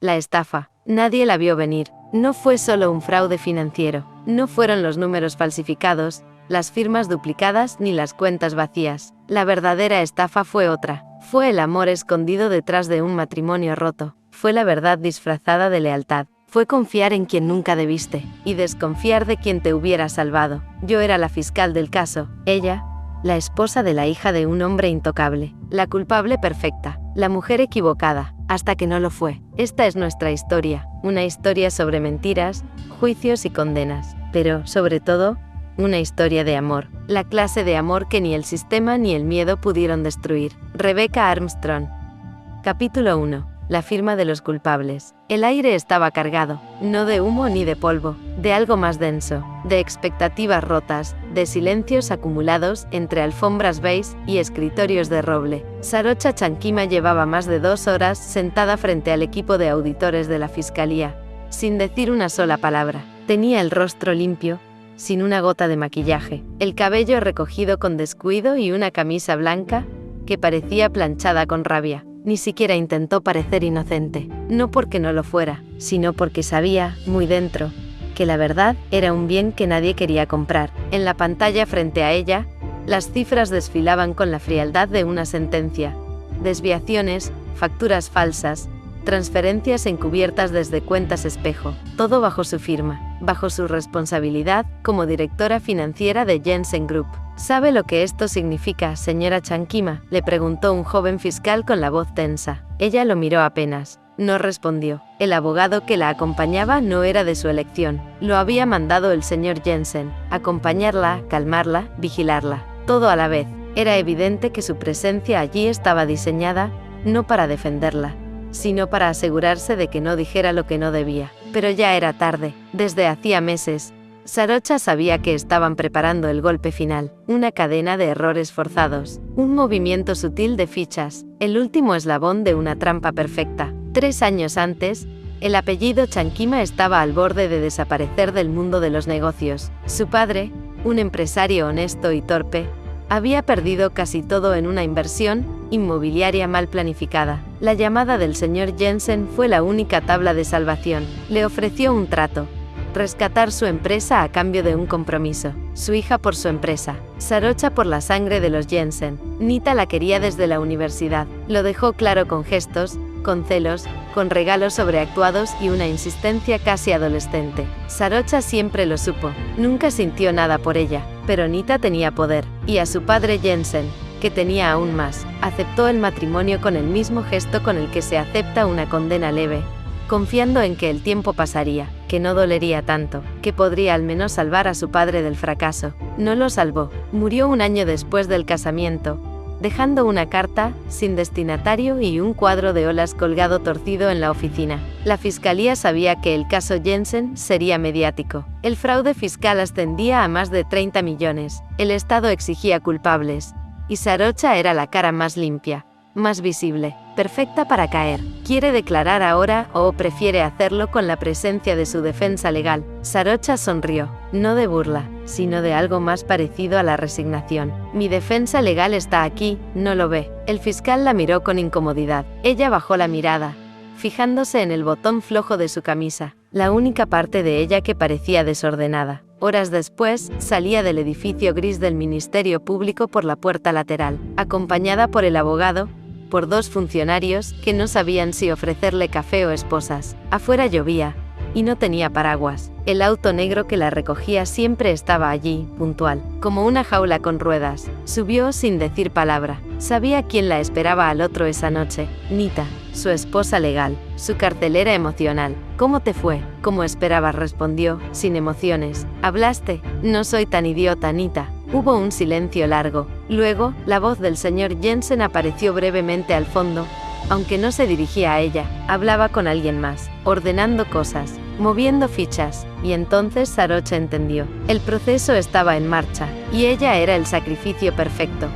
La estafa. Nadie la vio venir. No fue solo un fraude financiero. No fueron los números falsificados, las firmas duplicadas ni las cuentas vacías. La verdadera estafa fue otra. Fue el amor escondido detrás de un matrimonio roto. Fue la verdad disfrazada de lealtad. Fue confiar en quien nunca debiste, y desconfiar de quien te hubiera salvado. Yo era la fiscal del caso. Ella, la esposa de la hija de un hombre intocable. La culpable perfecta. La mujer equivocada, hasta que no lo fue. Esta es nuestra historia. Una historia sobre mentiras, juicios y condenas. Pero, sobre todo, una historia de amor. La clase de amor que ni el sistema ni el miedo pudieron destruir. Rebecca Armstrong. Capítulo 1. La firma de los culpables. El aire estaba cargado, no de humo ni de polvo, de algo más denso, de expectativas rotas, de silencios acumulados entre alfombras beige y escritorios de roble. Sarocha Chankima llevaba más de 2 horas sentada frente al equipo de auditores de la fiscalía, sin decir una sola palabra. Tenía el rostro limpio, sin una gota de maquillaje, el cabello recogido con descuido y una camisa blanca que parecía planchada con rabia. Ni siquiera intentó parecer inocente, no porque no lo fuera, sino porque sabía, muy dentro, que la verdad era un bien que nadie quería comprar. En la pantalla frente a ella, las cifras desfilaban con la frialdad de una sentencia. Desviaciones, facturas falsas, transferencias encubiertas desde cuentas espejo, todo bajo su firma, bajo su responsabilidad como directora financiera de Jensen Group. ¿Sabe lo que esto significa, señora Chankima?, le preguntó un joven fiscal con la voz tensa. Ella lo miró apenas. No respondió. El abogado que la acompañaba no era de su elección. Lo había mandado el señor Jensen. Acompañarla, calmarla, vigilarla. Todo a la vez. Era evidente que su presencia allí estaba diseñada, no para defenderla, sino para asegurarse de que no dijera lo que no debía. Pero ya era tarde. Desde hacía meses, Sarocha sabía que estaban preparando el golpe final, una cadena de errores forzados, un movimiento sutil de fichas, el último eslabón de una trampa perfecta. 3 años antes, el apellido Chankima estaba al borde de desaparecer del mundo de los negocios. Su padre, un empresario honesto y torpe, había perdido casi todo en una inversión inmobiliaria mal planificada. La llamada del señor Jensen fue la única tabla de salvación. Le ofreció un trato: rescatar su empresa a cambio de un compromiso. Su hija por su empresa. Sarocha por la sangre de los Jensen. Nita la quería desde la universidad. Lo dejó claro con gestos, con celos, con regalos sobreactuados y una insistencia casi adolescente. Sarocha siempre lo supo. Nunca sintió nada por ella. Pero Nita tenía poder. Y a su padre Jensen, que tenía aún más. Aceptó el matrimonio con el mismo gesto con el que se acepta una condena leve, confiando en que el tiempo pasaría, que no dolería tanto, que podría al menos salvar a su padre del fracaso. No lo salvó. Murió un año después del casamiento, dejando una carta, sin destinatario y un cuadro de olas colgado torcido en la oficina. La fiscalía sabía que el caso Jensen sería mediático. El fraude fiscal ascendía a más de 30 millones. El Estado exigía culpables. Y Sarocha era la cara más limpia, más visible, perfecta para caer. ¿Quiere declarar ahora o prefiere hacerlo con la presencia de su defensa legal? Sarocha sonrió, no de burla, sino de algo más parecido a la resignación. Mi defensa legal está aquí, ¿no lo ve? El fiscal la miró con incomodidad. Ella bajó la mirada, fijándose en el botón flojo de su camisa, la única parte de ella que parecía desordenada. Horas después, salía del edificio gris del Ministerio Público por la puerta lateral, acompañada por el abogado, por 2 funcionarios que no sabían si ofrecerle café o esposas. Afuera llovía, y no tenía paraguas. El auto negro que la recogía siempre estaba allí, puntual, como una jaula con ruedas. Subió sin decir palabra. Sabía quién la esperaba al otro esa noche: Nita, su esposa legal, su carcelera emocional. ¿Cómo te fue? Como esperabas, respondió, sin emociones. ¿Hablaste? No soy tan idiota, Nita. Hubo un silencio largo. Luego, la voz del señor Jensen apareció brevemente al fondo, aunque no se dirigía a ella. Hablaba con alguien más, ordenando cosas, moviendo fichas, y entonces Sarocha entendió. El proceso estaba en marcha, y ella era el sacrificio perfecto.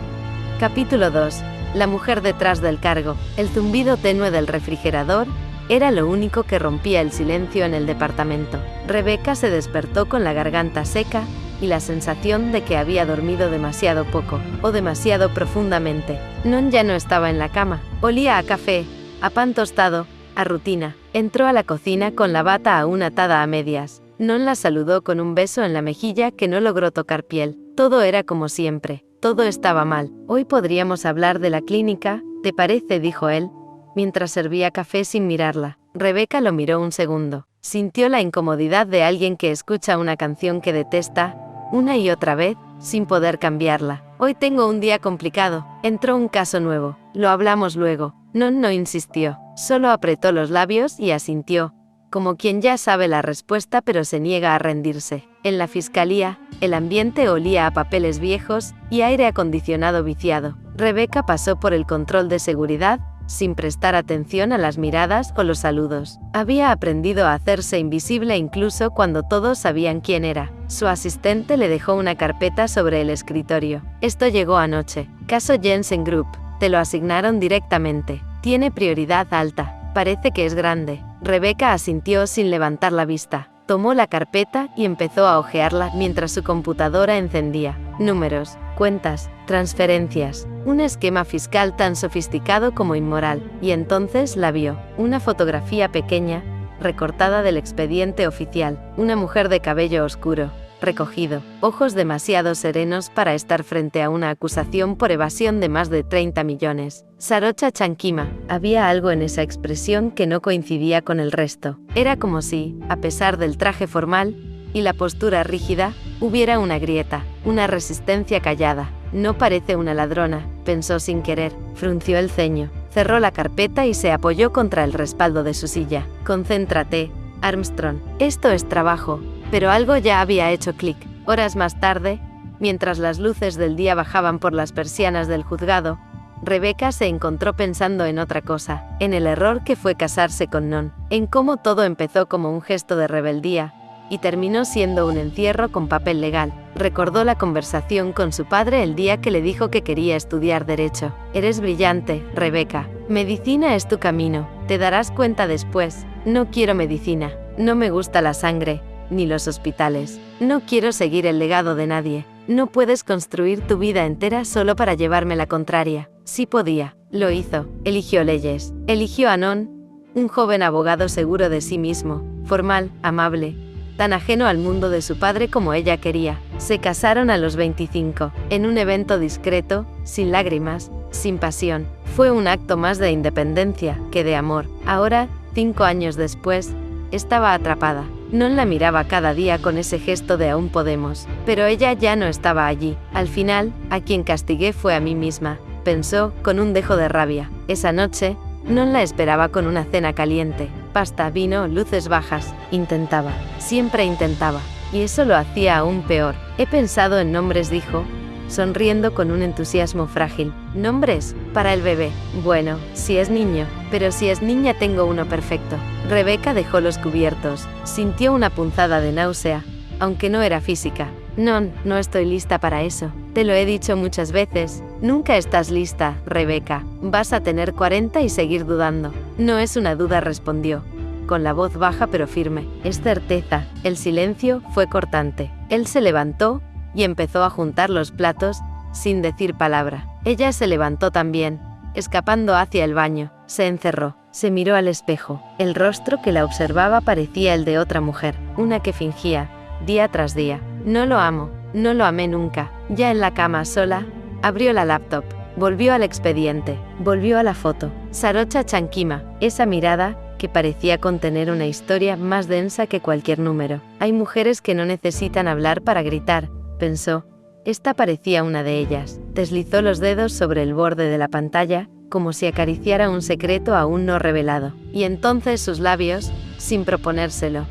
Capítulo 2. La mujer detrás del cargo. El zumbido tenue del refrigerador era lo único que rompía el silencio en el departamento. Rebecca se despertó con la garganta seca y la sensación de que había dormido demasiado poco, o demasiado profundamente. Non ya no estaba en la cama. Olía a café, a pan tostado, a rutina. Entró a la cocina con la bata aún atada a medias. Non la saludó con un beso en la mejilla que no logró tocar piel. Todo era como siempre. Todo estaba mal. Hoy podríamos hablar de la clínica, ¿te parece?, dijo él, mientras servía café sin mirarla. Rebeca lo miró un segundo. Sintió la incomodidad de alguien que escucha una canción que detesta, una y otra vez, sin poder cambiarla. Hoy tengo un día complicado. Entró un caso nuevo. Lo hablamos luego. No insistió. Solo apretó los labios y asintió, como quien ya sabe la respuesta pero se niega a rendirse. En la fiscalía, el ambiente olía a papeles viejos y aire acondicionado viciado. Rebeca pasó por el control de seguridad, sin prestar atención a las miradas o los saludos. Había aprendido a hacerse invisible incluso cuando todos sabían quién era. Su asistente le dejó una carpeta sobre el escritorio. Esto llegó anoche. Caso Jensen Group. Te lo asignaron directamente. Tiene prioridad alta. Parece que es grande. Rebeca asintió sin levantar la vista. Tomó la carpeta y empezó a hojearla mientras su computadora encendía. Números, cuentas, transferencias, un esquema fiscal tan sofisticado como inmoral. Y entonces la vio. Una fotografía pequeña, recortada del expediente oficial. Una mujer de cabello oscuro, recogido, ojos demasiado serenos para estar frente a una acusación por evasión de más de 30 millones. Sarocha Chankima. Había algo en esa expresión que no coincidía con el resto. Era como si, a pesar del traje formal y la postura rígida, hubiera una grieta, una resistencia callada. No parece una ladrona, pensó sin querer. Frunció el ceño, cerró la carpeta y se apoyó contra el respaldo de su silla. Concéntrate, Armstrong. Esto es trabajo. Pero algo ya había hecho clic. Horas más tarde, mientras las luces del día bajaban por las persianas del juzgado, Rebeca se encontró pensando en otra cosa, en el error que fue casarse con Non, en cómo todo empezó como un gesto de rebeldía, y terminó siendo un encierro con papel legal. Recordó la conversación con su padre el día que le dijo que quería estudiar Derecho. Eres brillante, Rebeca. Medicina es tu camino. Te darás cuenta después. No quiero medicina. No me gusta la sangre, ni los hospitales. No quiero seguir el legado de nadie. No puedes construir tu vida entera solo para llevarme la contraria. Sí podía. Lo hizo. Eligió leyes. Eligió a Non, un joven abogado seguro de sí mismo, formal, amable, tan ajeno al mundo de su padre como ella quería. Se casaron a los 25, en un evento discreto, sin lágrimas, sin pasión. Fue un acto más de independencia que de amor. Ahora, 5 años después, estaba atrapada. Non la miraba cada día con ese gesto de aún podemos, pero ella ya no estaba allí. Al final, a quien castigué fue a mí misma, pensó, con un dejo de rabia. Esa noche, Non la esperaba con una cena caliente, pasta, vino, luces bajas. Intentaba, siempre intentaba, y eso lo hacía aún peor. He pensado en nombres, dijo, sonriendo con un entusiasmo frágil. ¿Nombres? Para el bebé. Bueno, si es niño, pero si es niña tengo uno perfecto. Rebeca dejó los cubiertos, sintió una punzada de náusea, aunque no era física. No estoy lista para eso. Te lo he dicho muchas veces. Nunca estás lista, Rebeca. Vas a tener 40 y seguir dudando. No es una duda, respondió, con la voz baja pero firme. Es certeza. El silencio fue cortante. Él se levantó y empezó a juntar los platos, sin decir palabra. Ella se levantó también, escapando hacia el baño. Se encerró, se miró al espejo. El rostro que la observaba parecía el de otra mujer, una que fingía, día tras día. No lo amo, no lo amé nunca. Ya en la cama sola, abrió la laptop, volvió al expediente, volvió a la foto. Sarocha Chankima, esa mirada que parecía contener una historia más densa que cualquier número. Hay mujeres que no necesitan hablar para gritar, pensó. Esta parecía una de ellas. Deslizó los dedos sobre el borde de la pantalla, como si acariciara un secreto aún no revelado. Y entonces sus labios, sin proponérselo,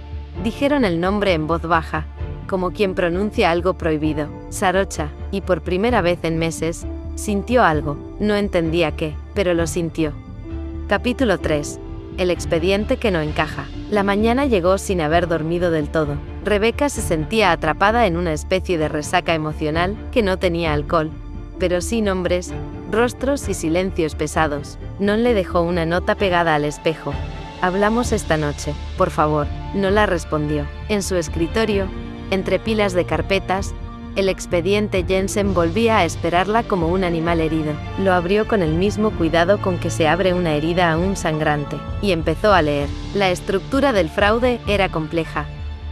dijeron el nombre en voz baja, como quien pronuncia algo prohibido. Sarocha, y por primera vez en meses, sintió algo. No entendía qué, pero lo sintió. Capítulo 3. El expediente que no encaja. La mañana llegó sin haber dormido del todo. Rebeca se sentía atrapada en una especie de resaca emocional que no tenía alcohol, pero sí nombres, rostros y silencios pesados. Non le dejó una nota pegada al espejo. Hablamos esta noche, por favor. No la respondió. En su escritorio, entre pilas de carpetas, El expediente Jensen volvía a esperarla como un animal herido. Lo abrió con el mismo cuidado con que se abre una herida aún sangrante, y empezó a leer. La estructura del fraude era compleja.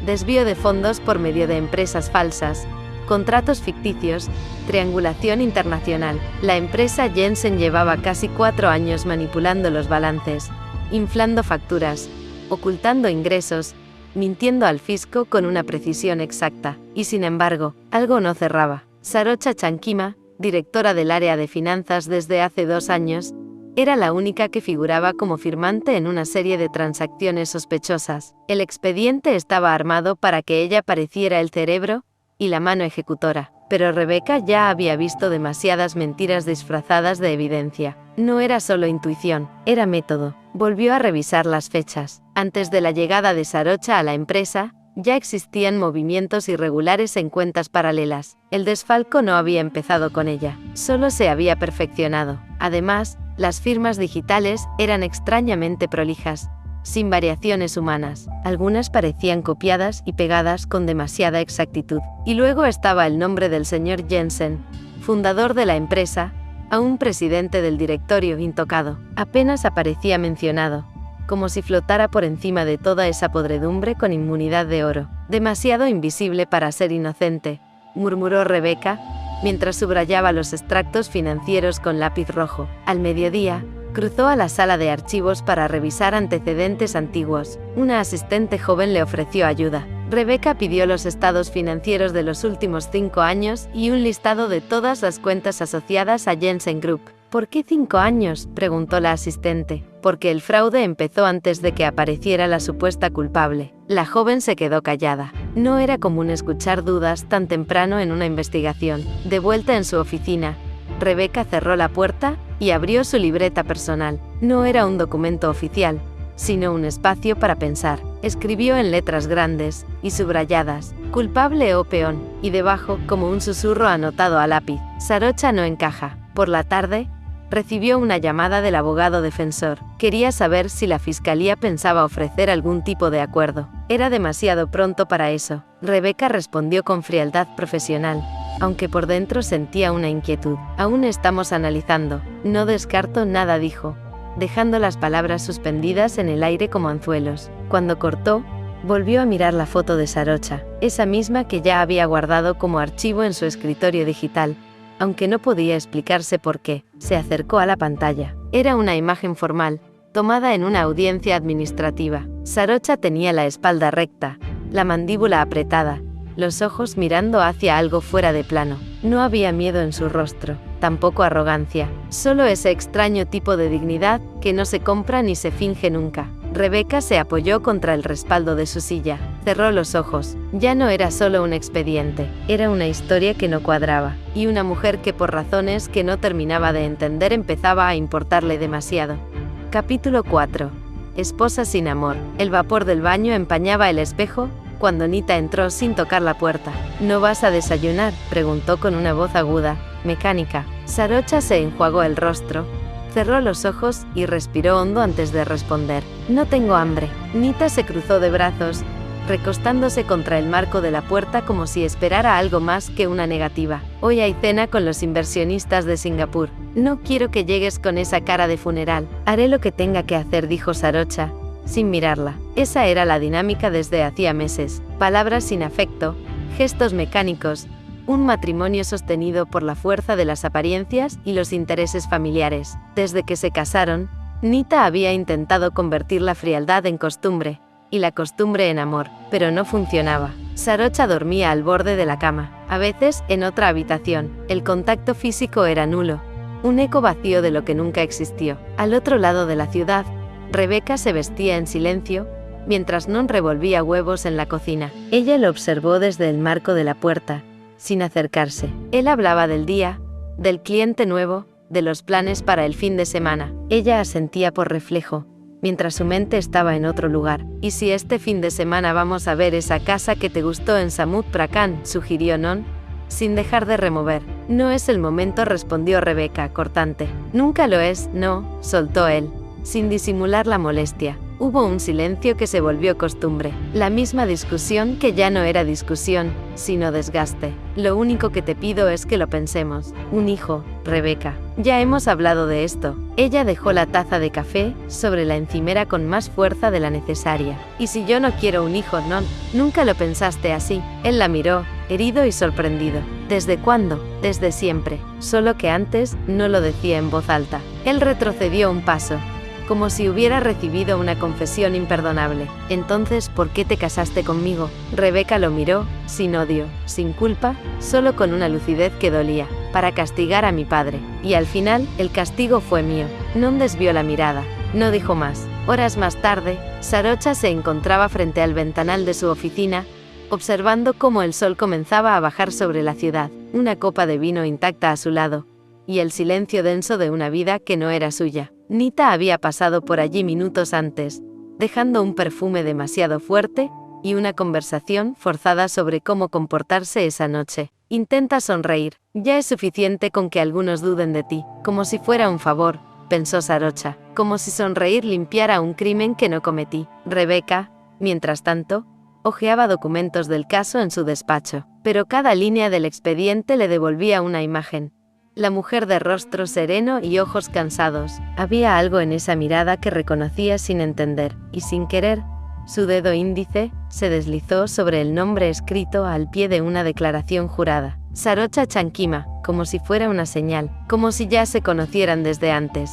Desvío de fondos por medio de empresas falsas, contratos ficticios, triangulación internacional. La empresa Jensen llevaba casi 4 años manipulando los balances, inflando facturas, ocultando ingresos, mintiendo al fisco con una precisión exacta. Y sin embargo, algo no cerraba. Sarocha Chankima, directora del área de finanzas desde hace 2 años, era la única que figuraba como firmante en una serie de transacciones sospechosas. El expediente estaba armado para que ella pareciera el cerebro y la mano ejecutora. Pero Rebecca ya había visto demasiadas mentiras disfrazadas de evidencia. No era solo intuición, era método. Volvió a revisar las fechas. Antes de la llegada de Sarocha a la empresa, ya existían movimientos irregulares en cuentas paralelas. El desfalco no había empezado con ella, solo se había perfeccionado. Además, las firmas digitales eran extrañamente prolijas, sin variaciones humanas. Algunas parecían copiadas y pegadas con demasiada exactitud. Y luego estaba el nombre del señor Jensen, fundador de la empresa, aún presidente del directorio intocado. Apenas aparecía mencionado, como si flotara por encima de toda esa podredumbre con inmunidad de oro. Demasiado invisible para ser inocente, murmuró Rebecca, mientras subrayaba los extractos financieros con lápiz rojo. Al mediodía, cruzó a la sala de archivos para revisar antecedentes antiguos. Una asistente joven le ofreció ayuda. Rebecca pidió los estados financieros de los últimos 5 años y un listado de todas las cuentas asociadas a Jensen Group. ¿Por qué 5 años?, preguntó la asistente. Porque el fraude empezó antes de que apareciera la supuesta culpable. La joven se quedó callada. No era común escuchar dudas tan temprano en una investigación. De vuelta en su oficina, Rebecca cerró la puerta y abrió su libreta personal. No era un documento oficial, sino un espacio para pensar. Escribió en letras grandes y subrayadas, culpable o peón, y debajo, como un susurro anotado a lápiz, Sarocha no encaja. Por la tarde, recibió una llamada del abogado defensor. Quería saber si la fiscalía pensaba ofrecer algún tipo de acuerdo. Era demasiado pronto para eso. Rebecca respondió con frialdad profesional, aunque por dentro sentía una inquietud. Aún estamos analizando. No descarto nada, dijo, dejando las palabras suspendidas en el aire como anzuelos. Cuando cortó, volvió a mirar la foto de Sarocha, esa misma que ya había guardado como archivo en su escritorio digital. Aunque no podía explicarse por qué, se acercó a la pantalla. Era una imagen formal, tomada en una audiencia administrativa. Sarocha tenía la espalda recta, la mandíbula apretada, los ojos mirando hacia algo fuera de plano. No había miedo en su rostro, tampoco arrogancia, solo ese extraño tipo de dignidad que no se compra ni se finge nunca. Rebecca se apoyó contra el respaldo de su silla, cerró los ojos. Ya no era solo un expediente, era una historia que no cuadraba, y una mujer que por razones que no terminaba de entender empezaba a importarle demasiado. Capítulo 4. Esposa sin amor. El vapor del baño empañaba el espejo cuando Nita entró sin tocar la puerta. ¿No vas a desayunar?, preguntó con una voz aguda, mecánica. Sarocha se enjuagó el rostro, cerró los ojos y respiró hondo antes de responder. No tengo hambre. Nita se cruzó de brazos, recostándose contra el marco de la puerta como si esperara algo más que una negativa. Hoy hay cena con los inversionistas de Singapur. No quiero que llegues con esa cara de funeral. Haré lo que tenga que hacer, dijo Sarocha, sin mirarla. Esa era la dinámica desde hacía meses. Palabras sin afecto, gestos mecánicos, un matrimonio sostenido por la fuerza de las apariencias y los intereses familiares. Desde que se casaron, Nita había intentado convertir la frialdad en costumbre, y la costumbre en amor, pero no funcionaba. Sarocha dormía al borde de la cama, a veces en otra habitación. El contacto físico era nulo, un eco vacío de lo que nunca existió. Al otro lado de la ciudad, Rebecca se vestía en silencio, mientras Non revolvía huevos en la cocina. Ella lo observó desde el marco de la puerta, sin acercarse. Él hablaba del día, del cliente nuevo, de los planes para el fin de semana. Ella asentía por reflejo, mientras su mente estaba en otro lugar. ¿Y si este fin de semana vamos a ver esa casa que te gustó en Samut Prakan?, sugirió Non, sin dejar de remover. No es el momento, respondió Rebecca, cortante. Nunca lo es, no, soltó él, sin disimular la molestia. Hubo un silencio que se volvió costumbre. La misma discusión que ya no era discusión, sino desgaste. Lo único que te pido es que lo pensemos. Un hijo, Rebeca. Ya hemos hablado de esto. Ella dejó la taza de café sobre la encimera con más fuerza de la necesaria. ¿Y si yo no quiero un hijo, no? Nunca lo pensaste así. Él la miró, herido y sorprendido. ¿Desde cuándo? Desde siempre. Solo que antes no lo decía en voz alta. Él retrocedió un paso, como si hubiera recibido una confesión imperdonable. Entonces, ¿por qué te casaste conmigo? Rebeca lo miró, sin odio, sin culpa, solo con una lucidez que dolía. Para castigar a mi padre. Y al final, el castigo fue mío. No desvió la mirada. No dijo más. Horas más tarde, Sarocha se encontraba frente al ventanal de su oficina, observando cómo el sol comenzaba a bajar sobre la ciudad, una copa de vino intacta a su lado, y el silencio denso de una vida que no era suya. Nita había pasado por allí minutos antes, dejando un perfume demasiado fuerte y una conversación forzada sobre cómo comportarse esa noche. Intenta sonreír. Ya es suficiente con que algunos duden de ti, como si fuera un favor, pensó Sarocha, como si sonreír limpiara un crimen que no cometí. Rebeca, mientras tanto, hojeaba documentos del caso en su despacho, pero cada línea del expediente le devolvía una imagen. La mujer de rostro sereno y ojos cansados. Había algo en esa mirada que reconocía sin entender, y sin querer, su dedo índice se deslizó sobre el nombre escrito al pie de una declaración jurada. Sarocha Chankima, como si fuera una señal, como si ya se conocieran desde antes.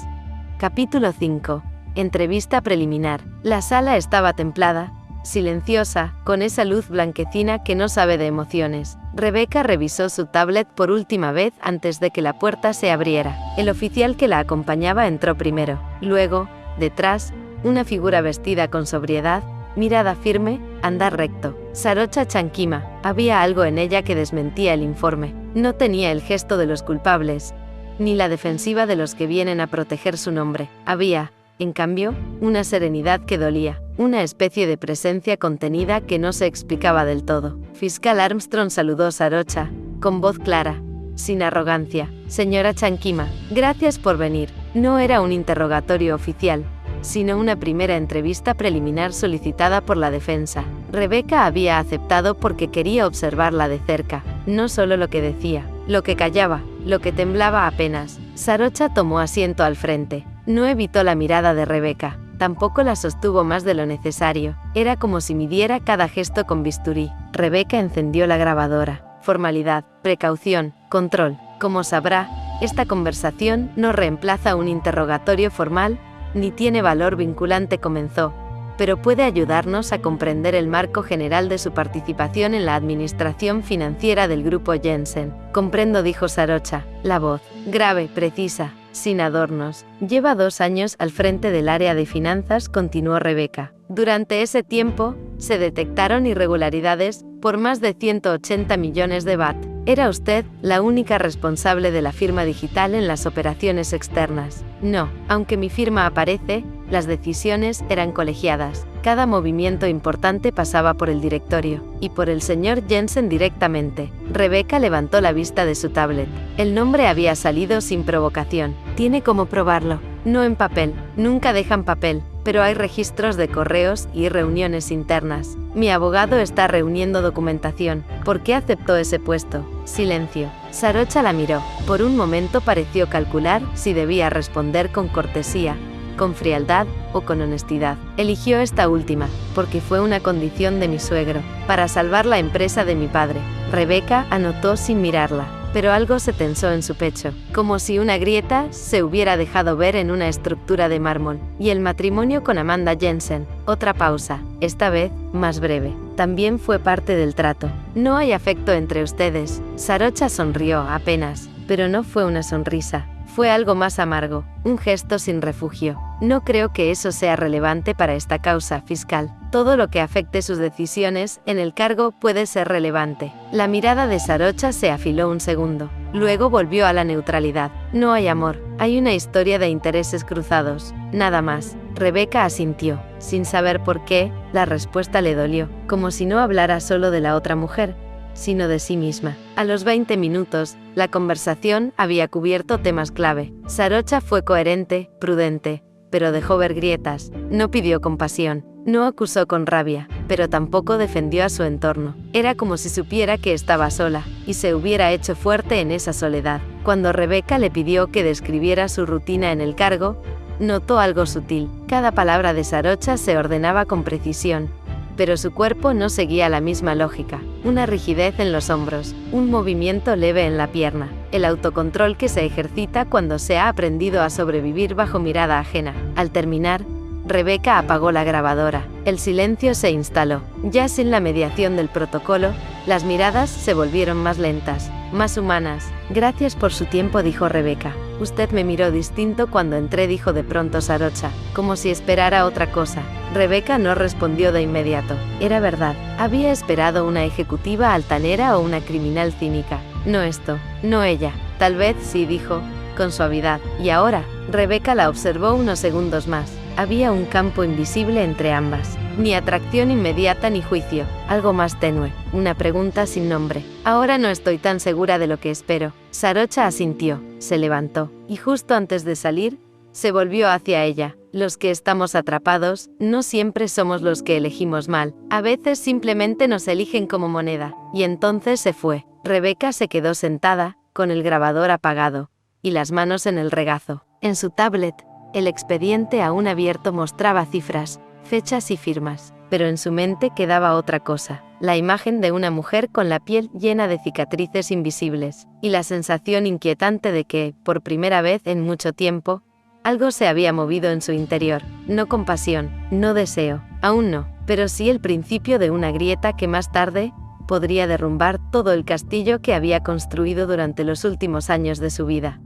Capítulo 5. Entrevista preliminar. La sala estaba templada, silenciosa, con esa luz blanquecina que no sabe de emociones. Rebeca revisó su tablet por última vez antes de que la puerta se abriera. El oficial que la acompañaba entró primero. Luego, detrás, una figura vestida con sobriedad, mirada firme, andar recto. Sarocha Chankima. Había algo en ella que desmentía el informe. No tenía el gesto de los culpables, ni la defensiva de los que vienen a proteger su nombre. Había, en cambio, una serenidad que dolía, una especie de presencia contenida que no se explicaba del todo. Fiscal Armstrong saludó a Sarocha, con voz clara, sin arrogancia. Señora Chankima, gracias por venir. No era un interrogatorio oficial, sino una primera entrevista preliminar solicitada por la defensa. Rebeca había aceptado porque quería observarla de cerca, no solo lo que decía, lo que callaba, lo que temblaba apenas. Sarocha tomó asiento al frente. No evitó la mirada de Rebeca, tampoco la sostuvo más de lo necesario. Era como si midiera cada gesto con bisturí. Rebeca encendió la grabadora. Formalidad, precaución, control. Como sabrá, esta conversación no reemplaza un interrogatorio formal, ni tiene valor vinculante, comenzó, pero puede ayudarnos a comprender el marco general de su participación en la administración financiera del grupo Jensen. Comprendo, dijo Sarocha, la voz, grave, precisa, sin adornos. Lleva 2 años al frente del área de finanzas, continuó Rebeca. Durante ese tiempo, se detectaron irregularidades por más de 180 millones de baht. ¿Era usted la única responsable de la firma digital en las operaciones externas? No, aunque mi firma aparece, las decisiones eran colegiadas. Cada movimiento importante pasaba por el directorio, y por el señor Jensen directamente. Rebeca levantó la vista de su tablet. El nombre había salido sin provocación. Tiene cómo probarlo. No en papel, nunca dejan papel, pero hay registros de correos y reuniones internas. Mi abogado está reuniendo documentación. ¿Por qué aceptó ese puesto? Silencio. Sarocha la miró. Por un momento pareció calcular si debía responder con cortesía, con frialdad o con honestidad. Eligió esta última, porque fue una condición de mi suegro, para salvar la empresa de mi padre. Rebeca anotó sin mirarla, pero algo se tensó en su pecho, como si una grieta se hubiera dejado ver en una estructura de mármol. Y el matrimonio con Amanda Jensen. Otra pausa, esta vez más breve. También fue parte del trato. No hay afecto entre ustedes. Sarocha sonrió apenas, pero no fue una sonrisa. Fue algo más amargo, un gesto sin refugio. No creo que eso sea relevante para esta causa, fiscal. Todo lo que afecte sus decisiones en el cargo puede ser relevante. La mirada de Sarocha se afiló un segundo. Luego volvió a la neutralidad. No hay amor, hay una historia de intereses cruzados. Nada más. Rebeca asintió. Sin saber por qué, la respuesta le dolió, como si no hablara solo de la otra mujer, sino de sí misma. A los 20 minutos, la conversación había cubierto temas clave. Sarocha fue coherente, prudente, pero dejó ver grietas. No pidió compasión, no acusó con rabia, pero tampoco defendió a su entorno. Era como si supiera que estaba sola, y se hubiera hecho fuerte en esa soledad. Cuando Rebeca le pidió que describiera su rutina en el cargo, notó algo sutil. Cada palabra de Sarocha se ordenaba con precisión, pero su cuerpo no seguía la misma lógica. Una rigidez en los hombros, un movimiento leve en la pierna, el autocontrol que se ejercita cuando se ha aprendido a sobrevivir bajo mirada ajena. Al terminar, Rebeca apagó la grabadora. El silencio se instaló. Ya sin la mediación del protocolo, las miradas se volvieron más lentas, más humanas. Gracias por su tiempo, dijo Rebeca. Usted me miró distinto cuando entré, dijo de pronto Sarocha, como si esperara otra cosa. Rebeca no respondió de inmediato. Era verdad. Había esperado una ejecutiva altanera o una criminal cínica. No esto, no ella. Tal vez sí, dijo, con suavidad. Y ahora, Rebeca la observó unos segundos más. Había un campo invisible entre ambas. Ni atracción inmediata ni juicio. Algo más tenue. Una pregunta sin nombre. Ahora no estoy tan segura de lo que espero. Sarocha asintió. Se levantó. Y justo antes de salir, se volvió hacia ella. Los que estamos atrapados, no siempre somos los que elegimos mal. A veces simplemente nos eligen como moneda. Y entonces se fue. Rebeca se quedó sentada, con el grabador apagado, y las manos en el regazo. En su tablet, el expediente aún abierto mostraba cifras, fechas y firmas, pero en su mente quedaba otra cosa, la imagen de una mujer con la piel llena de cicatrices invisibles, y la sensación inquietante de que, por primera vez en mucho tiempo, algo se había movido en su interior. No compasión, no deseo, aún no, pero sí el principio de una grieta que más tarde podría derrumbar todo el castillo que había construido durante los últimos años de su vida.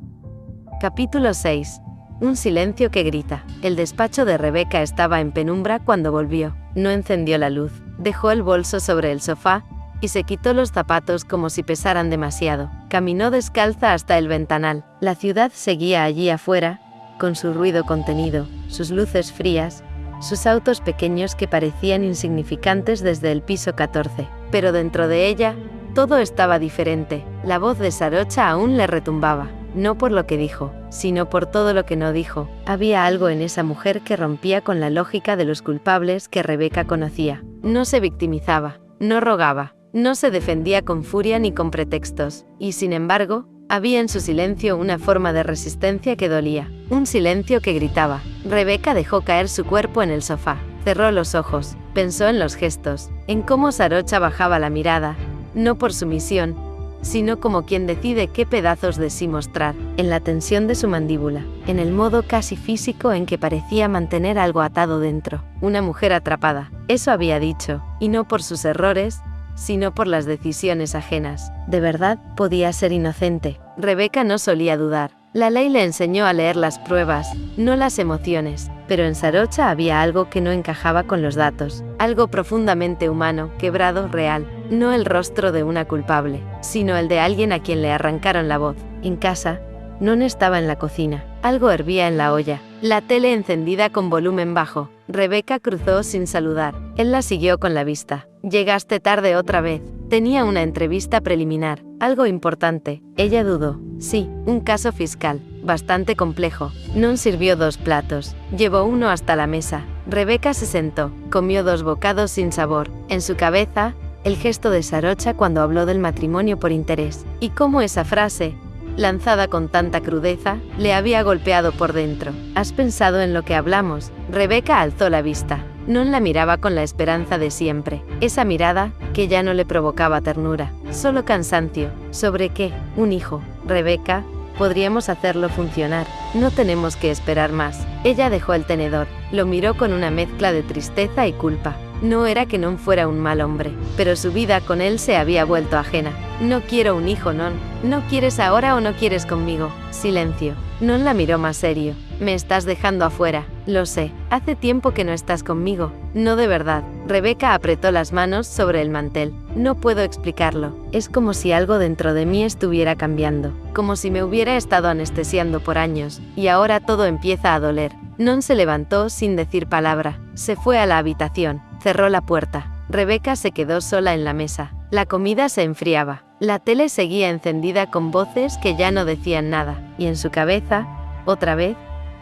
Capítulo 6. Un silencio que grita. El despacho de Rebeca estaba en penumbra cuando volvió. No encendió la luz, dejó el bolso sobre el sofá, y se quitó los zapatos como si pesaran demasiado. Caminó descalza hasta el ventanal. La ciudad seguía allí afuera, con su ruido contenido, sus luces frías, sus autos pequeños que parecían insignificantes desde el piso 14. Pero dentro de ella, todo estaba diferente. La voz de Sarocha aún le retumbaba. No por lo que dijo, sino por todo lo que no dijo. Había algo en esa mujer que rompía con la lógica de los culpables que Rebeca conocía. No se victimizaba, no rogaba, no se defendía con furia ni con pretextos, y sin embargo, había en su silencio una forma de resistencia que dolía, un silencio que gritaba. Rebeca dejó caer su cuerpo en el sofá, cerró los ojos, pensó en los gestos, en cómo Sarocha bajaba la mirada, no por sumisión, sino como quien decide qué pedazos de sí mostrar, en la tensión de su mandíbula, en el modo casi físico en que parecía mantener algo atado dentro. Una mujer atrapada, eso había dicho, y no por sus errores, sino por las decisiones ajenas. De verdad, podía ser inocente. Rebeca no solía dudar. La ley le enseñó a leer las pruebas, no las emociones, pero en Sarocha había algo que no encajaba con los datos, algo profundamente humano, quebrado, real, no el rostro de una culpable, sino el de alguien a quien le arrancaron la voz. En casa, Non estaba en la cocina, algo hervía en la olla, la tele encendida con volumen bajo. Rebeca cruzó sin saludar, él la siguió con la vista. Llegaste tarde otra vez. Tenía una entrevista preliminar, algo importante. Ella dudó. Sí, un caso fiscal, bastante complejo. Non sirvió 2 platos, llevó uno hasta la mesa. Rebeca se sentó, comió 2 bocados sin sabor. En su cabeza, el gesto de Sarocha cuando habló del matrimonio por interés, y cómo esa frase, lanzada con tanta crudeza, le había golpeado por dentro. ¿Has pensado en lo que hablamos? Rebeca alzó la vista. Non la miraba con la esperanza de siempre. Esa mirada, que ya no le provocaba ternura, solo cansancio. ¿Sobre qué? Un hijo. Rebeca, podríamos hacerlo funcionar. No tenemos que esperar más. Ella dejó el tenedor. Lo miró con una mezcla de tristeza y culpa. No era que Non fuera un mal hombre, pero su vida con él se había vuelto ajena. No quiero un hijo, Non. ¿No quieres ahora o no quieres conmigo? Silencio. Non la miró más serio. Me estás dejando afuera. Lo sé. Hace tiempo que no estás conmigo. No de verdad. Rebeca apretó las manos sobre el mantel. No puedo explicarlo. Es como si algo dentro de mí estuviera cambiando. Como si me hubiera estado anestesiando por años. Y ahora todo empieza a doler. Non se levantó sin decir palabra. Se fue a la habitación. Cerró la puerta. Rebeca se quedó sola en la mesa. La comida se enfriaba. La tele seguía encendida con voces que ya no decían nada. Y en su cabeza, otra vez,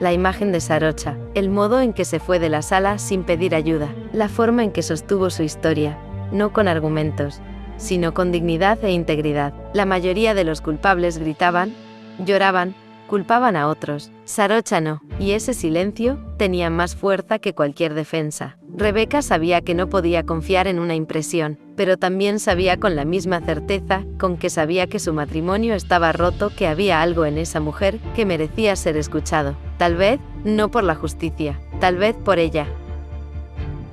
la imagen de Sarocha, el modo en que se fue de la sala sin pedir ayuda, la forma en que sostuvo su historia, no con argumentos, sino con dignidad e integridad. La mayoría de los culpables gritaban, lloraban, culpaban a otros. Sarocha no, y ese silencio tenía más fuerza que cualquier defensa. Rebeca sabía que no podía confiar en una impresión, pero también sabía con la misma certeza con que sabía que su matrimonio estaba roto, que había algo en esa mujer que merecía ser escuchado. Tal vez, no por la justicia, tal vez por ella.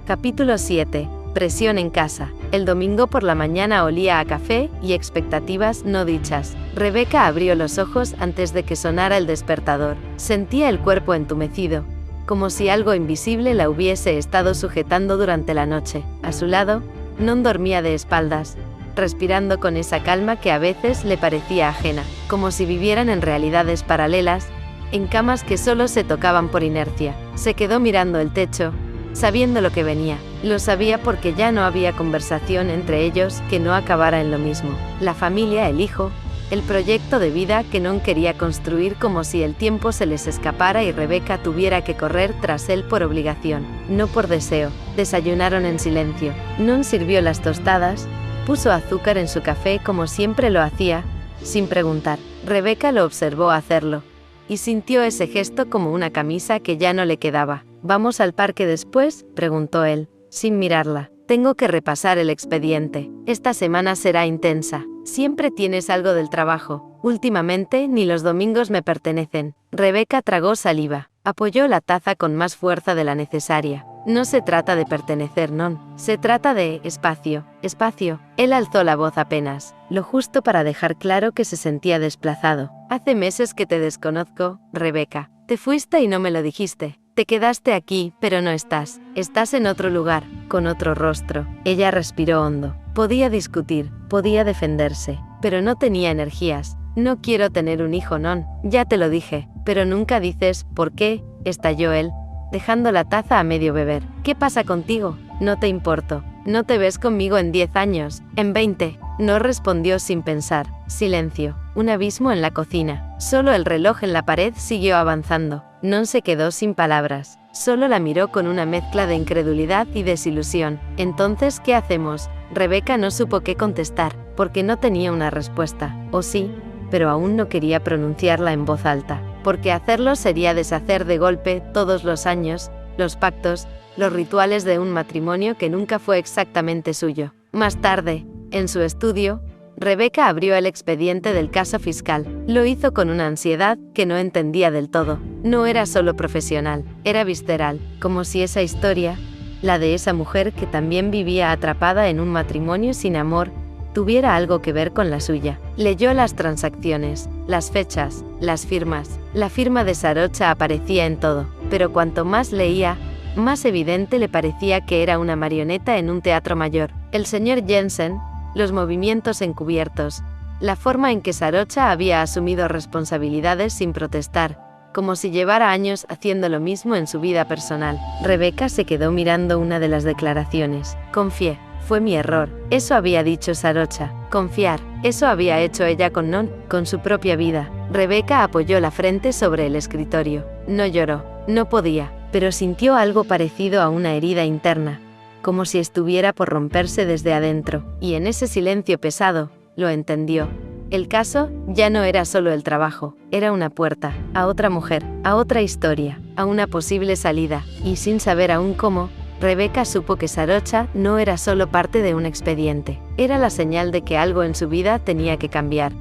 Capítulo 7. Presión en casa. El domingo por la mañana olía a café y expectativas no dichas. Rebeca abrió los ojos antes de que sonara el despertador. Sentía el cuerpo entumecido, como si algo invisible la hubiese estado sujetando durante la noche. A su lado, Non dormía de espaldas, respirando con esa calma que a veces le parecía ajena, como si vivieran en realidades paralelas, en camas que solo se tocaban por inercia. Se quedó mirando el techo, sabiendo lo que venía. Lo sabía porque ya no había conversación entre ellos que no acabara en lo mismo. La familia, el hijo, el proyecto de vida que Non quería construir, como si el tiempo se les escapara y Rebeca tuviera que correr tras él por obligación, no por deseo. Desayunaron en silencio. Non sirvió las tostadas, puso azúcar en su café como siempre lo hacía, sin preguntar. Rebeca lo observó hacerlo, y sintió ese gesto como una camisa que ya no le quedaba. ¿Vamos al parque después?, preguntó él, sin mirarla. Tengo que repasar el expediente. Esta semana será intensa. Siempre tienes algo del trabajo. Últimamente, ni los domingos me pertenecen. Rebeca tragó saliva. Apoyó la taza con más fuerza de la necesaria. No se trata de pertenecer, Non. Se trata de espacio. Espacio. Él alzó la voz apenas, lo justo para dejar claro que se sentía desplazado. Hace meses que te desconozco, Rebeca. Te fuiste y no me lo dijiste. Te quedaste aquí, pero no estás. Estás en otro lugar, con otro rostro. Ella respiró hondo. Podía discutir, podía defenderse, pero no tenía energías. No quiero tener un hijo, Non. Ya te lo dije, pero nunca dices, ¿por qué?, estalló él, dejando la taza a medio beber. ¿Qué pasa contigo? No te importo. No te ves conmigo en 10 años, en 20. No respondió sin pensar. Silencio. Un abismo en la cocina. Solo el reloj en la pared siguió avanzando. Non se quedó sin palabras. Solo la miró con una mezcla de incredulidad y desilusión. Entonces, ¿qué hacemos? Rebeca no supo qué contestar, porque no tenía una respuesta. O sí, pero aún no quería pronunciarla en voz alta, porque hacerlo sería deshacer de golpe todos los años, los pactos, los rituales de un matrimonio que nunca fue exactamente suyo. Más tarde, en su estudio, Rebeca abrió el expediente del caso fiscal. Lo hizo con una ansiedad que no entendía del todo. No era solo profesional, era visceral, como si esa historia, la de esa mujer que también vivía atrapada en un matrimonio sin amor, tuviera algo que ver con la suya. Leyó las transacciones, las fechas, las firmas. La firma de Sarocha aparecía en todo, pero cuanto más leía, más evidente le parecía que era una marioneta en un teatro mayor. El señor Jensen, los movimientos encubiertos, la forma en que Sarocha había asumido responsabilidades sin protestar, como si llevara años haciendo lo mismo en su vida personal. Rebeca se quedó mirando una de las declaraciones. Confié. Fue mi error. Eso había dicho Sarocha. Confiar. Eso había hecho ella con Non, con su propia vida. Rebeca apoyó la frente sobre el escritorio. No lloró. No podía, pero sintió algo parecido a una herida interna, como si estuviera por romperse desde adentro, y en ese silencio pesado, lo entendió. El caso ya no era solo el trabajo, era una puerta, a otra mujer, a otra historia, a una posible salida, y sin saber aún cómo, Rebeca supo que Sarocha no era solo parte de un expediente, era la señal de que algo en su vida tenía que cambiar.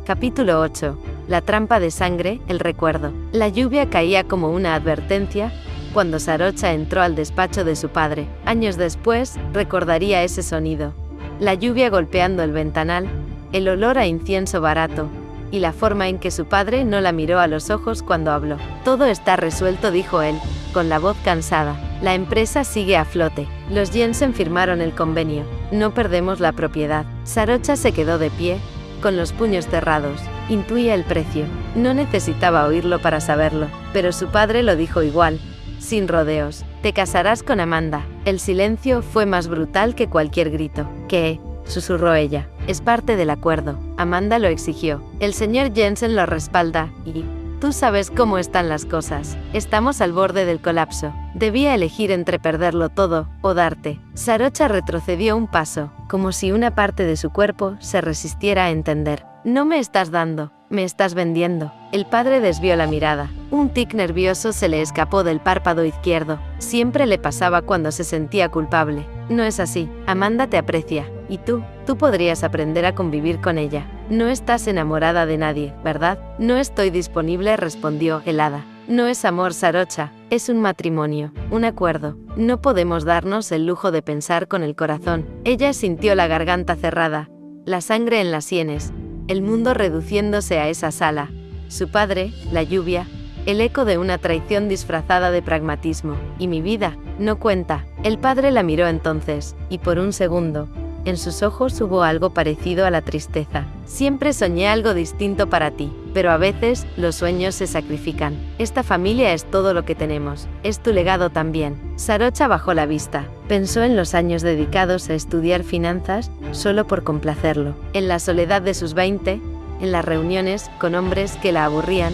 Capítulo 8. La trampa de sangre, el recuerdo. La lluvia caía como una advertencia cuando Sarocha entró al despacho de su padre. Años después, recordaría ese sonido. La lluvia golpeando el ventanal, el olor a incienso barato, y la forma en que su padre no la miró a los ojos cuando habló. Todo está resuelto, dijo él, con la voz cansada. La empresa sigue a flote. Los Jensen firmaron el convenio. No perdemos la propiedad. Sarocha se quedó de pie, con los puños cerrados. Intuía el precio. No necesitaba oírlo para saberlo, pero su padre lo dijo igual, sin rodeos. Te casarás con Amanda. El silencio fue más brutal que cualquier grito. ¿Qué? Susurró ella. Es parte del acuerdo. Amanda lo exigió. El señor Jensen lo respalda, y Tú sabes cómo están las cosas. Estamos al borde del colapso. Debía elegir entre perderlo todo o darte. Sarocha retrocedió un paso, como si una parte de su cuerpo se resistiera a entender. No me estás dando, me estás vendiendo. El padre desvió la mirada. Un tic nervioso se le escapó del párpado izquierdo. Siempre le pasaba cuando se sentía culpable. No es así. Amanda te aprecia. ¿Y tú? Tú podrías aprender a convivir con ella. No estás enamorada de nadie, ¿verdad? No estoy disponible, respondió, helada. No es amor, Sarocha, es un matrimonio, un acuerdo. No podemos darnos el lujo de pensar con el corazón. Ella sintió la garganta cerrada, la sangre en las sienes, el mundo reduciéndose a esa sala. Su padre, la lluvia, el eco de una traición disfrazada de pragmatismo. Y mi vida, no cuenta. El padre la miró entonces, y por un segundo, en sus ojos hubo algo parecido a la tristeza. Siempre soñé algo distinto para ti, pero a veces los sueños se sacrifican. Esta familia es todo lo que tenemos, es tu legado también. Sarocha bajó la vista. Pensó en los años dedicados a estudiar finanzas solo por complacerlo, en la soledad de sus 20, en las reuniones con hombres que la aburrían,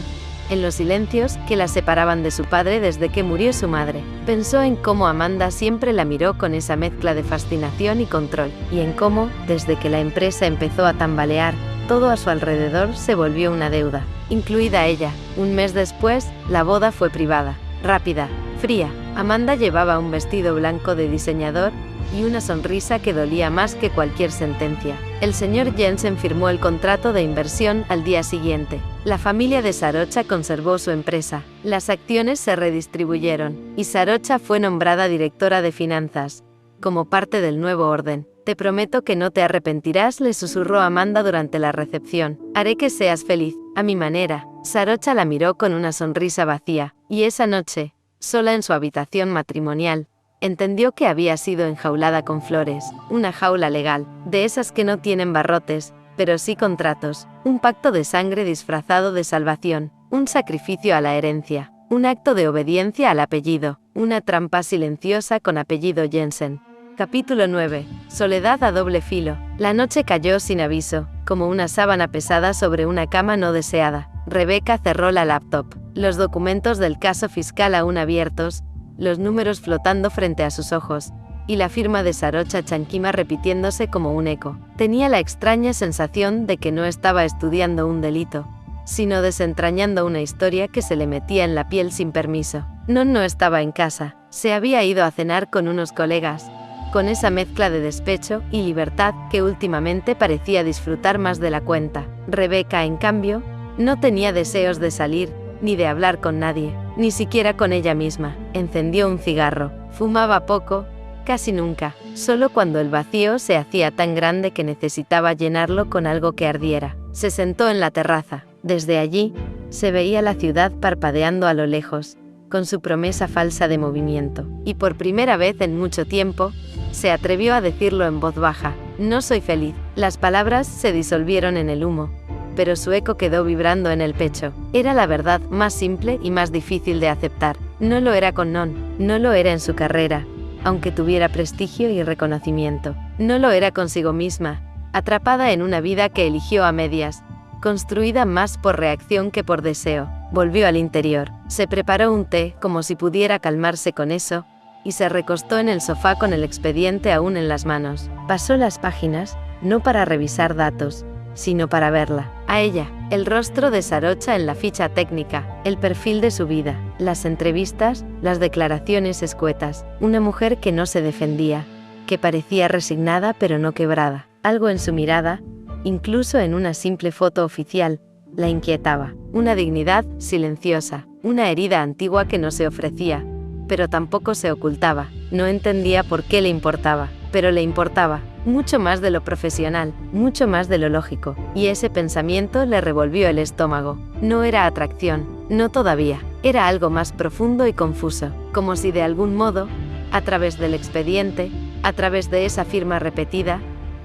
en los silencios que la separaban de su padre desde que murió su madre. Pensó en cómo Amanda siempre la miró con esa mezcla de fascinación y control, y en cómo, desde que la empresa empezó a tambalear, todo a su alrededor se volvió una deuda, incluida ella. Un mes después, la boda fue privada, rápida, fría. Amanda llevaba un vestido blanco de diseñador y una sonrisa que dolía más que cualquier sentencia. El señor Jensen firmó el contrato de inversión al día siguiente. La familia de Sarocha conservó su empresa. Las acciones se redistribuyeron, y Sarocha fue nombrada directora de finanzas, como parte del nuevo orden. Te prometo que no te arrepentirás, le susurró Amanda durante la recepción. Haré que seas feliz, a mi manera. Sarocha la miró con una sonrisa vacía, y esa noche, sola en su habitación matrimonial, entendió que había sido enjaulada con flores, una jaula legal, de esas que no tienen barrotes, pero sí contratos, un pacto de sangre disfrazado de salvación, un sacrificio a la herencia, un acto de obediencia al apellido, una trampa silenciosa con apellido Jensen. Capítulo 9. Soledad a doble filo. La noche cayó sin aviso, como una sábana pesada sobre una cama no deseada. Rebecca cerró la laptop, los documentos del caso fiscal aún abiertos, los números flotando frente a sus ojos, y la firma de Sarocha Chankima repitiéndose como un eco. Tenía la extraña sensación de que no estaba estudiando un delito, sino desentrañando una historia que se le metía en la piel sin permiso. No estaba en casa, se había ido a cenar con unos colegas, con esa mezcla de despecho y libertad que últimamente parecía disfrutar más de la cuenta. Rebecca, en cambio, no tenía deseos de salir, ni de hablar con nadie, ni siquiera con ella misma. Encendió un cigarro, fumaba poco, casi nunca, solo cuando el vacío se hacía tan grande que necesitaba llenarlo con algo que ardiera. Se sentó en la terraza. Desde allí, se veía la ciudad parpadeando a lo lejos, con su promesa falsa de movimiento. Y por primera vez en mucho tiempo, se atrevió a decirlo en voz baja: no soy feliz. Las palabras se disolvieron en el humo, pero su eco quedó vibrando en el pecho. Era la verdad más simple y más difícil de aceptar. No lo era con Non, no lo era en su carrera, aunque tuviera prestigio y reconocimiento. No lo era consigo misma, atrapada en una vida que eligió a medias, construida más por reacción que por deseo. Volvió al interior, se preparó un té como si pudiera calmarse con eso, y se recostó en el sofá con el expediente aún en las manos. Pasó las páginas, no para revisar datos, sino para verla, a ella, el rostro de Sarocha en la ficha técnica, el perfil de su vida, las entrevistas, las declaraciones escuetas, una mujer que no se defendía, que parecía resignada pero no quebrada. Algo en su mirada, incluso en una simple foto oficial, la inquietaba, una dignidad silenciosa, una herida antigua que no se ofrecía, pero tampoco se ocultaba. No entendía por qué le importaba, pero le importaba, mucho más de lo profesional, mucho más de lo lógico, y ese pensamiento le revolvió el estómago. No era atracción, no todavía, era algo más profundo y confuso, como si de algún modo, a través del expediente, a través de esa firma repetida,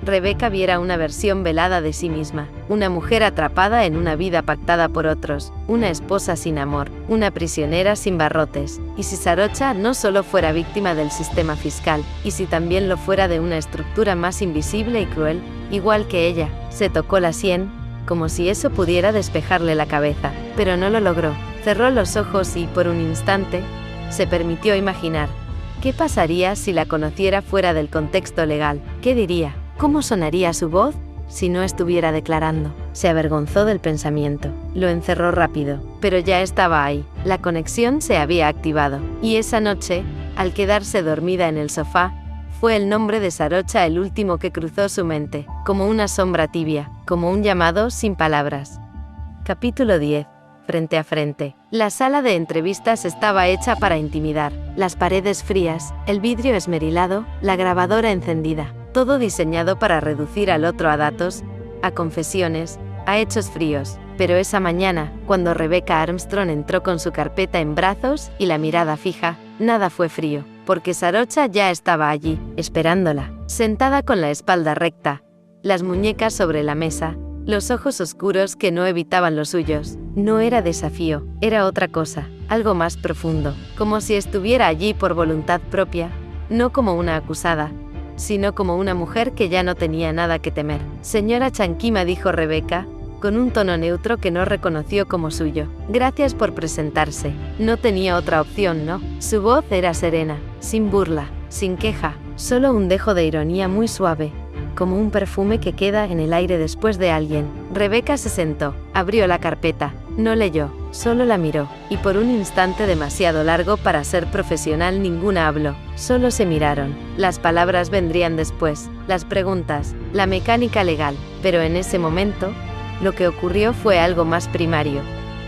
Rebecca viera una versión velada de sí misma, una mujer atrapada en una vida pactada por otros, una esposa sin amor, una prisionera sin barrotes. Y si Sarocha no solo fuera víctima del sistema fiscal, y si también lo fuera de una estructura más invisible y cruel, igual que ella. Se tocó la sien, como si eso pudiera despejarle la cabeza, pero no lo logró. Cerró los ojos y, por un instante, se permitió imaginar. ¿Qué pasaría si la conociera fuera del contexto legal? ¿Qué diría? ¿Cómo sonaría su voz si no estuviera declarando? Se avergonzó del pensamiento. Lo encerró rápido, pero ya estaba ahí. La conexión se había activado. Y esa noche, al quedarse dormida en el sofá, fue el nombre de Sarocha el último que cruzó su mente, como una sombra tibia, como un llamado sin palabras. Capítulo 10. Frente a frente. La sala de entrevistas estaba hecha para intimidar. Las paredes frías, el vidrio esmerilado, la grabadora encendida. Todo diseñado para reducir al otro a datos, a confesiones, a hechos fríos. Pero esa mañana, cuando Rebecca Armstrong entró con su carpeta en brazos y la mirada fija, nada fue frío, porque Sarocha ya estaba allí, esperándola, sentada con la espalda recta, las muñecas sobre la mesa, los ojos oscuros que no evitaban los suyos. No era desafío, era otra cosa, algo más profundo, como si estuviera allí por voluntad propia, no como una acusada, sino como una mujer que ya no tenía nada que temer. Señora Chankima, dijo Rebecca, con un tono neutro que no reconoció como suyo. Gracias por presentarse. No tenía otra opción, ¿no? Su voz era serena, sin burla, sin queja, solo un dejo de ironía muy suave, como un perfume que queda en el aire después de alguien. Rebecca se sentó, abrió la carpeta, no leyó, solo la miró, y por un instante demasiado largo para ser profesional ninguna habló. Solo se miraron. Las palabras vendrían después, las preguntas, la mecánica legal, pero en ese momento, lo que ocurrió fue algo más primario,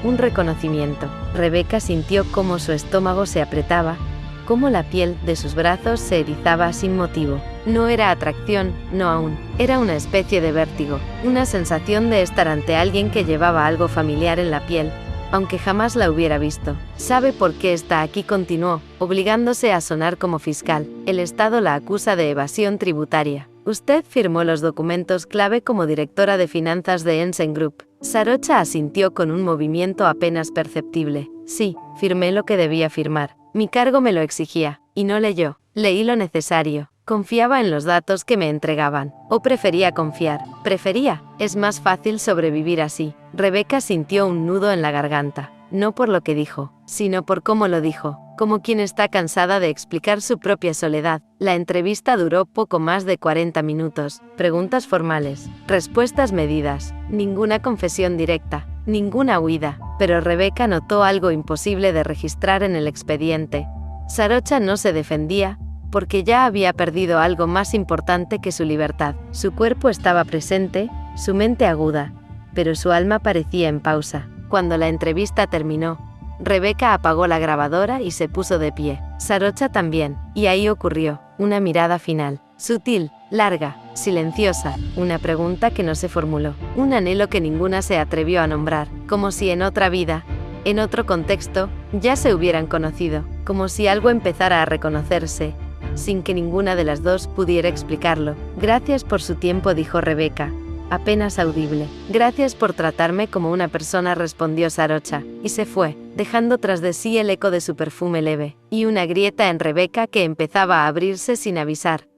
un reconocimiento. Rebecca sintió cómo su estómago se apretaba, cómo la piel de sus brazos se erizaba sin motivo. No era atracción, no aún, era una especie de vértigo, una sensación de estar ante alguien que llevaba algo familiar en la piel, aunque jamás la hubiera visto. ¿Sabe por qué está aquí?, continuó, obligándose a sonar como fiscal. El Estado la acusa de evasión tributaria. Usted firmó los documentos clave como directora de finanzas de Ensign Group. Sarocha asintió con un movimiento apenas perceptible. Sí, firmé lo que debía firmar. Mi cargo me lo exigía, y no leyó. Leí lo necesario. Confiaba en los datos que me entregaban. O prefería confiar. Prefería. Es más fácil sobrevivir así. Rebecca sintió un nudo en la garganta. No por lo que dijo, sino por cómo lo dijo, como quien está cansada de explicar su propia soledad. La entrevista duró poco más de 40 minutos. Preguntas formales, respuestas medidas, ninguna confesión directa, ninguna huida. Pero Rebecca notó algo imposible de registrar en el expediente. Sarocha no se defendía, porque ya había perdido algo más importante que su libertad. Su cuerpo estaba presente, su mente aguda, pero su alma parecía en pausa. Cuando la entrevista terminó, Rebecca apagó la grabadora y se puso de pie. Sarocha también, y ahí ocurrió, una mirada final, sutil, larga, silenciosa, una pregunta que no se formuló, un anhelo que ninguna se atrevió a nombrar, como si en otra vida, en otro contexto, ya se hubieran conocido, como si algo empezara a reconocerse, sin que ninguna de las dos pudiera explicarlo. Gracias por su tiempo, dijo Rebecca, apenas audible. Gracias por tratarme como una persona, respondió Sarocha, y se fue, dejando tras de sí el eco de su perfume leve, y una grieta en Rebecca que empezaba a abrirse sin avisar.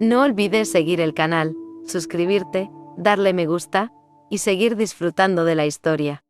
No olvides seguir el canal, suscribirte, darle me gusta, y seguir disfrutando de la historia.